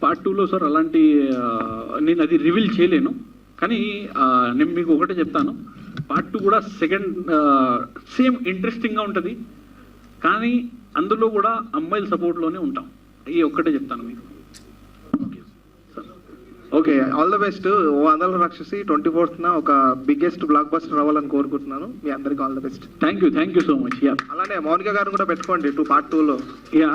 పార్ట్ 2లో సార్ అలాంటి నేను అది రివీల్ చేయలేను, కానీ నేను మీకు ఒకటే చెప్తాను, పార్ట్ 2 కూడా సెకండ్ సేమ్ ఇంట్రెస్టింగ్గా ఉంటుంది, కానీ అందులో కూడా అమ్మాయిల సపోర్ట్లోనే ఉంటాం. ఈ ఒక్కటే చెప్తాను మీకు. Okay, all the best. ఓ అందల రాక్షసి 24th ఒక బిగ్గెస్ట్ బ్లాక్ బస్టర్ అవ్వాలని కోరుకుంటున్నాను. మీ అందరికి all the best. Thank you so much. Yeah, అలానే మౌనిక గారు కూడా పెట్టుకోండి పార్ట్ 2లో. యా,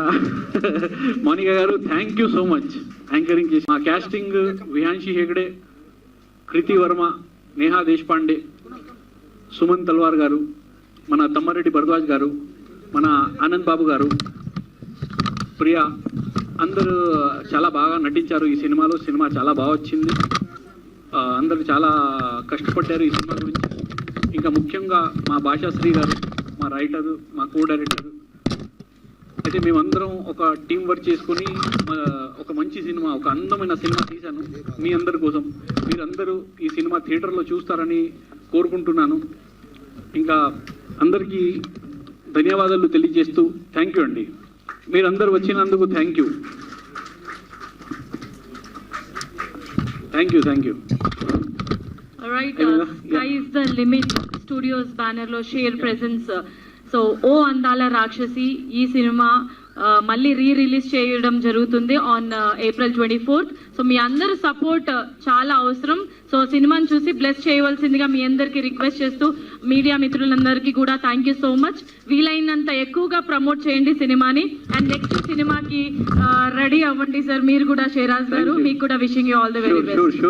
మౌనిక గారు thank you so much anchoring చేసి. మా క్యాస్టింగ్ విహాన్షి హెగ్డే, కృతి వర్మ, నేహా దేశపాండే, సుమన్ తల్వార్ గారు, మన తమ్మారెడ్డి భరద్వాజ్ గారు, మన ఆనంద్ బాబు గారు, ప్రియా, అందరూ చాలా బాగా నటించారు ఈ సినిమాలో. సినిమా చాలా బాగా వచ్చింది. అందరూ చాలా కష్టపడ్డారు ఈ సినిమా గురించి. ఇంకా ముఖ్యంగా మా భాషాశ్రీ గారు, మా రైటరు, మా కో డైరెక్టర్. అయితే మేమందరం ఒక టీం వర్క్ చేసుకొని ఒక మంచి సినిమా, ఒక అందమైన సినిమా తీశాను మీ అందరి కోసం. మీరందరూ ఈ సినిమా థియేటర్లో చూస్తారని కోరుకుంటున్నాను. ఇంకా అందరికీ ధన్యవాదాలు తెలియజేస్తూ థ్యాంక్ యూ అండి. మీరందరూ వచ్చినందుకు thank you. Alright, Sky is the Limit Studios banner లో షేర్ ప్రెజెన్స్. సో ఓ అందాల రాక్షసి ఈ సినిమా మళ్ళీ రిలీజ్ చేయడం జరుగుతుంది ఆన్ April 24th. సో మీ అందరి సపోర్ట్ చాలా అవసరం. సో సినిమాని చూసి బ్లెస్ చేయవలసిందిగా మీ అందరికీ రిక్వెస్ట్ చేస్తూ, మీడియా మిత్రులందరికీ కూడా థ్యాంక్ యూ సో మచ్. వీలైనంత ఎక్కువగా ప్రమోట్ చేయండి సినిమాని. అండ్ నెక్స్ట్ సినిమాకి రెడీ అవ్వండి సార్. మీరు కూడా షేరాజ్ గారు, మీకు కూడా wishing you all the very best.